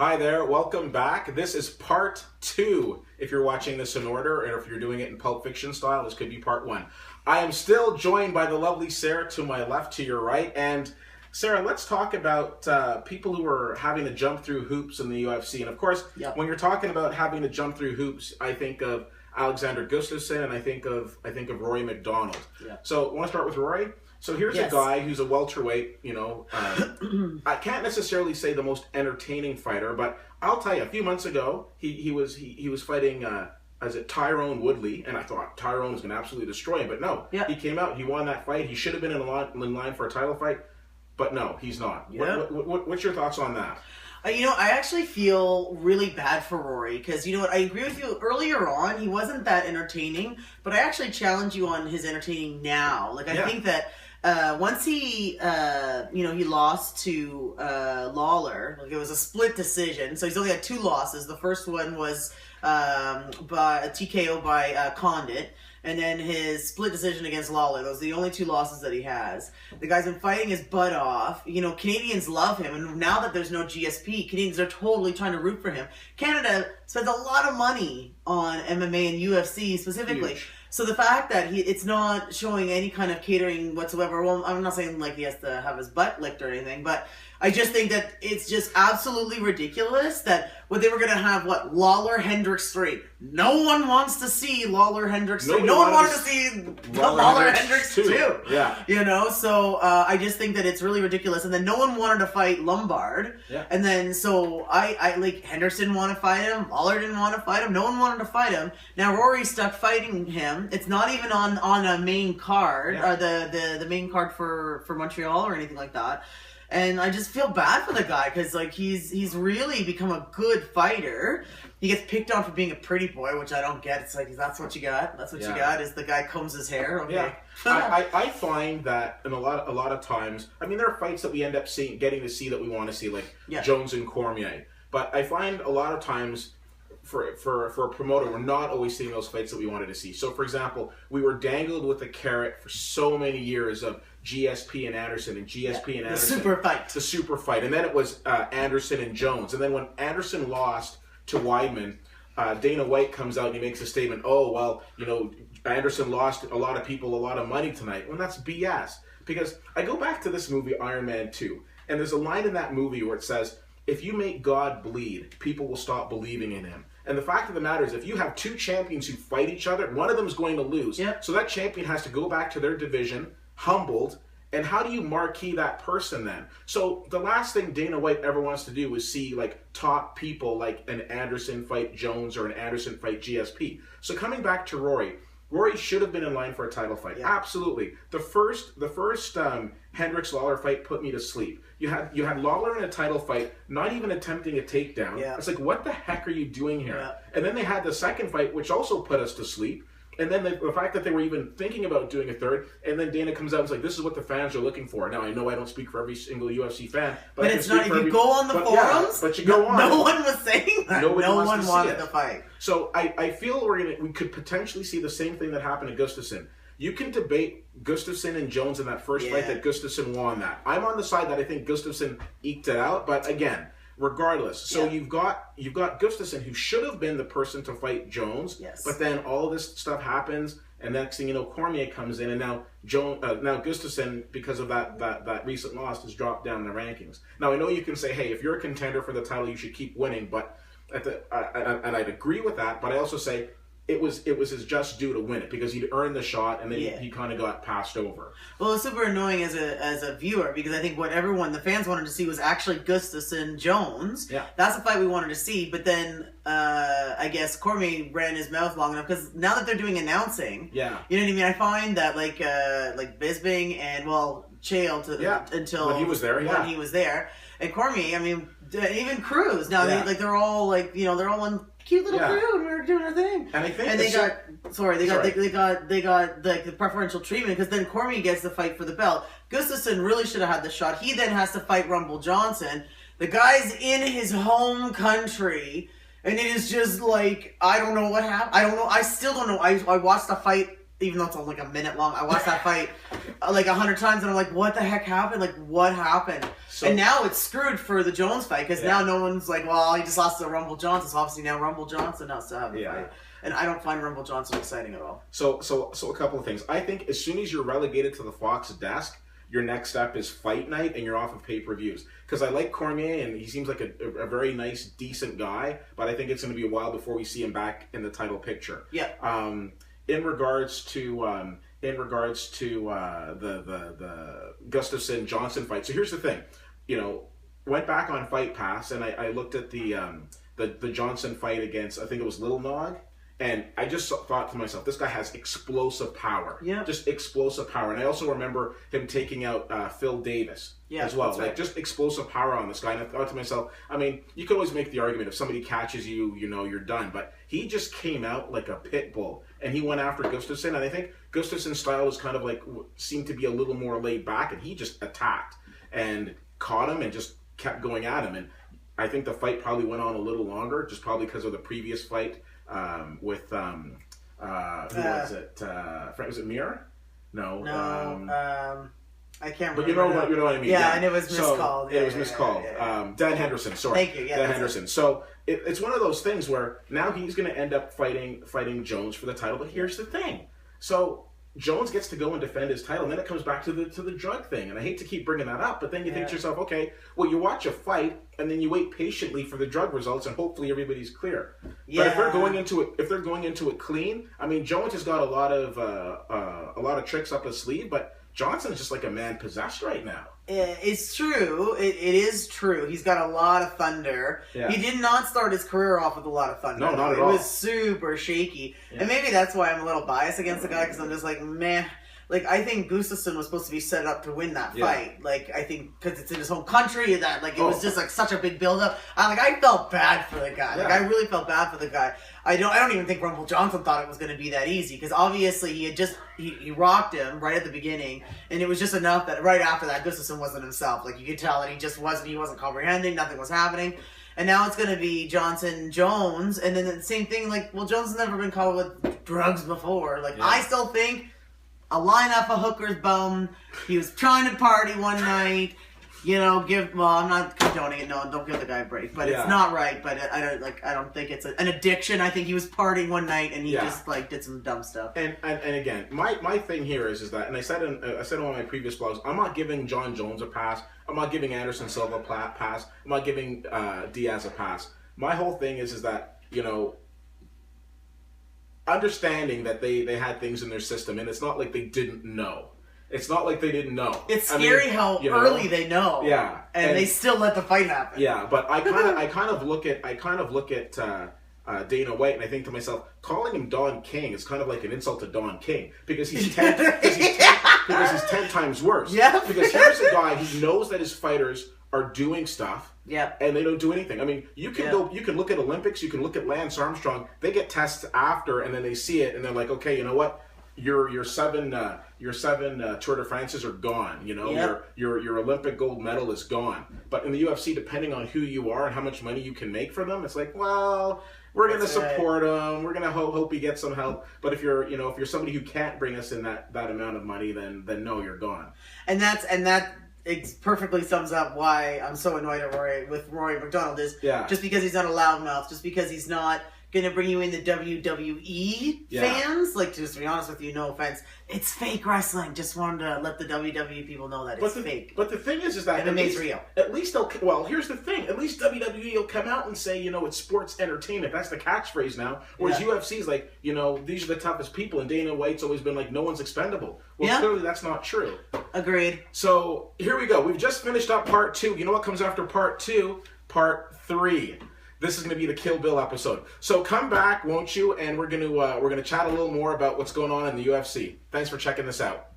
Hi there, welcome back. This is part 2. If you're watching this in order, or if you're doing it in Pulp Fiction style, this could be part 1. I am still joined by the lovely Sarah to my left, to your right. And Sarah, let's talk about people who are having to jump through hoops in the UFC. And of course, when you're talking about having to jump through hoops, I think of Alexander Gustafsson and I think of Rory McDonald. So I want to start with Rory. So here's a guy who's a welterweight, I can't necessarily say the most entertaining fighter, but I'll tell you, a few months ago, he was fighting, Tyrone Woodley, and I thought Tyrone was going to absolutely destroy him, but no. He came out, he won that fight, he should have been in line for a title fight, but no, he's not. What's your thoughts on that? I actually feel really bad for Rory because, you know what, I agree with you. Earlier on, he wasn't that entertaining, but I actually challenge you on his entertaining now. I think that once he lost to Lawler, it was a split decision, so he's only had 2 losses. The first one was by a TKO by Condit. And then his split decision against Lawler. Those are the only 2 losses that he has. The guy's been fighting his butt off. Canadians love him. And now that there's no GSP, Canadians are totally trying to root for him. Canada spends a lot of money on MMA and UFC specifically. Huge. So the fact that it's not showing any kind of catering whatsoever, well, I'm not saying he has to have his butt licked or anything, but I just think that it's just absolutely ridiculous that they were going to have, Lawler-Hendricks 3. No one wants to see Lawler-Hendricks 3. No one wanted to see Lawler-Hendricks 2. Yeah. So I just think that it's really ridiculous. And then no one wanted to fight Lombard. Yeah. And then so Henderson didn't want to fight him. Lawler didn't want to fight him. No one wanted to fight him. Now Rory's stuck fighting him. It's not even on a main card, or the main card for Montreal or anything like that. And I just feel bad for the guy because he's really become a good fighter. He gets picked on for being a pretty boy, which I don't get. It's that's what you got. That's what you got is the guy combs his hair. Okay. Yeah. I find that in a lot of times, there are fights that we end up getting to see that we want to see, like Jones and Cormier. But I find a lot of times for a promoter, we're not always seeing those fights that we wanted to see. So, for example, we were dangled with a carrot for so many years of GSP and Anderson and GSP and Anderson. The super fight. And then it was Anderson and Jones. And then when Anderson lost to Weidman, Dana White comes out and he makes a statement, Anderson lost a lot of people a lot of money tonight. Well, that's BS. Because I go back to this movie, Iron Man 2, and there's a line in that movie where it says, if you make God bleed, people will stop believing in him. And the fact of the matter is, if you have 2 champions who fight each other, one of them is going to lose. Yep. So that champion has to go back to their division, humbled, and how do you marquee that person then? So the last thing Dana White ever wants to do is see top people like an Anderson fight Jones or an Anderson fight GSP. So coming back to Rory should have been in line for a title fight. Yeah. Absolutely. The first Hendricks Lawler fight put me to sleep. You had Lawler in a title fight, not even attempting a takedown. Yeah. It's what the heck are you doing here? Yeah. And then they had the second fight, which also put us to sleep. And then the fact that they were even thinking about doing a third, and then Dana comes out and is this is what the fans are looking for. Now, I know I don't speak for every single UFC fan. But it's not, if you go on the forums, but you go on. No one was saying that. No one wanted the fight. So I feel we could potentially see the same thing that happened to Gustafsson. You can debate Gustafsson and Jones in that first fight that Gustafsson won that. I'm on the side that I think Gustafsson eked it out, but again, regardless. So you've got Gustafsson, who should have been the person to fight Jones, but then all of this stuff happens, and next thing you know, Cormier comes in, and now Gustafsson, because of that recent loss, has dropped down in the rankings. Now I know you can say, hey, if you're a contender for the title, you should keep winning, but and I'd agree with that, but I also say it was his just due to win it because he'd earned the shot and then he kind of got passed over. Well, it's super annoying as a viewer because I think what the fans wanted to see was actually Gustafsson Jones. Yeah, that's the fight we wanted to see. But then I guess Cormier ran his mouth long enough because now that they're doing announcing, you know what I mean. I find that like Bisping and Chael until when he was there, and Cormier. Even Cruz now they're all they're all one cute little crew and we're doing our thing. And I think they got the preferential treatment because then Cormier gets the fight for the belt. Gustafsson really should have had the shot. He then has to fight Rumble Johnson. The guy's in his home country, and it is just I don't know what happened. I don't know. I still don't know. I watched the fight even though it's only like a minute long, I watched that fight like 100 times, and I'm like, what the heck happened? Like, what happened? So, and now it's screwed for the Jones fight, because now no one's like, well, he just lost to Rumble Johnson, so obviously now Rumble Johnson has to have the fight. And I don't find Rumble Johnson exciting at all. So a couple of things. I think as soon as you're relegated to the Fox desk, your next step is fight night, and you're off of pay-per-views. Because I like Cormier, and he seems like a very nice, decent guy, but I think it's going to be a while before we see him back in the title picture. Yeah. In regards to the Gustafsson Johnson fight. So here's the thing, went back on Fight Pass, and I looked at the Johnson fight against, I think it was Little Nog. And I just thought to myself, this guy has explosive power. Yeah. Just explosive power. And I also remember him taking out Phil Davis as well. Like, just explosive power on this guy. And I thought to myself, I mean, you could always make the argument, if somebody catches you, you're done. But he just came out like a pit bull. And he went after Gustafsson. And I think Gustafsson's style is kind of like, seemed to be a little more laid back. And he just attacked and caught him and just kept going at him. And I think the fight probably went on a little longer, just probably because of the previous fight. With who was it? Was it Mir? No. I can't remember. But you know what I mean. Yeah, and it was miscalled. It was miscalled. Dan Henderson. Sorry. Thank you. Yeah, Dan Henderson. So it's one of those things where now he's going to end up fighting Jones for the title. But here's the thing. So Jones gets to go and defend his title, and then it comes back to the drug thing. And I hate to keep bringing that up, but then you think to yourself, okay, well, you watch a fight, and then you wait patiently for the drug results, and hopefully everybody's clear. Yeah. But if they're going into it clean, I mean, Jones has got a lot of tricks up his sleeve, but Johnson's just like a man possessed right now. It's true. It is true. He's got a lot of thunder. Yeah. He did not start his career off with a lot of thunder. No, not at all. It was super shaky. Yeah. And maybe that's why I'm a little biased against the guy, because I'm just like, meh. Like, I think Gustafsson was supposed to be set up to win that fight. Like, I think because it's in his home country, that like it was just like such a big build-up. I felt bad for the guy. Like, I really felt bad for the guy. I don't even think Rumble Johnson thought it was going to be that easy, because obviously he rocked him right at the beginning, and it was just enough that right after that Gustafsson wasn't himself. Like, you could tell that he wasn't comprehending, nothing was happening. And now it's going to be Johnson-Jones, and then the same thing, like, well, Jones has never been caught with drugs before. Like, I still think a lineup of hookers bum. He was trying to party one night. I'm not condoning it. No, don't give the guy a break. But it's not right. But I don't think it's an addiction. I think he was partying one night and he just like did some dumb stuff. And again, my thing here is that, and I said in one of my previous blogs, I'm not giving John Jones a pass. I'm not giving Anderson Silva a pass. I'm not giving Diaz a pass. My whole thing is that understanding that they had things in their system, and it's not like they didn't know. It's not like they didn't know. It's scary how early they know. Yeah, and they still let the fight happen. Yeah, but I kind of look at Dana White, and I think to myself, calling him Don King is kind of like an insult to Don King, because he's 10 times worse. Yeah, because here's a guy who knows that his fighters are doing stuff. Yeah. And they don't do anything. I mean, you can look at Olympics, you can look at Lance Armstrong. They get tests after, and then they see it, and they're like, okay, you know what? Your seven Tour de France's are gone. Your Olympic gold medal is gone. But in the UFC, depending on who you are and how much money you can make for them, it's like, well, we're going to support him. We're going to hope he gets some help. But if you're somebody who can't bring us in that amount of money, then no, you're gone. And that it perfectly sums up why I'm so annoyed at Rory McDonald is just because he's not a loudmouth, just because he's not going to bring you in the WWE fans. Like, just to be honest with you, no offense, it's fake wrestling. Just wanted to let the WWE people know that it's fake. But the thing is that MMA's real. At least here's the thing. At least WWE will come out and say, it's sports entertainment. That's the catchphrase now. Whereas UFC's like, these are the toughest people, and Dana White's always been like, no one's expendable. Well, clearly that's not true. Agreed. So here we go. We've just finished up part 2. You know what comes after part 2? Part 3. This is going to be the Kill Bill episode. So come back, won't you? And we're going to chat a little more about what's going on in the UFC. Thanks for checking this out.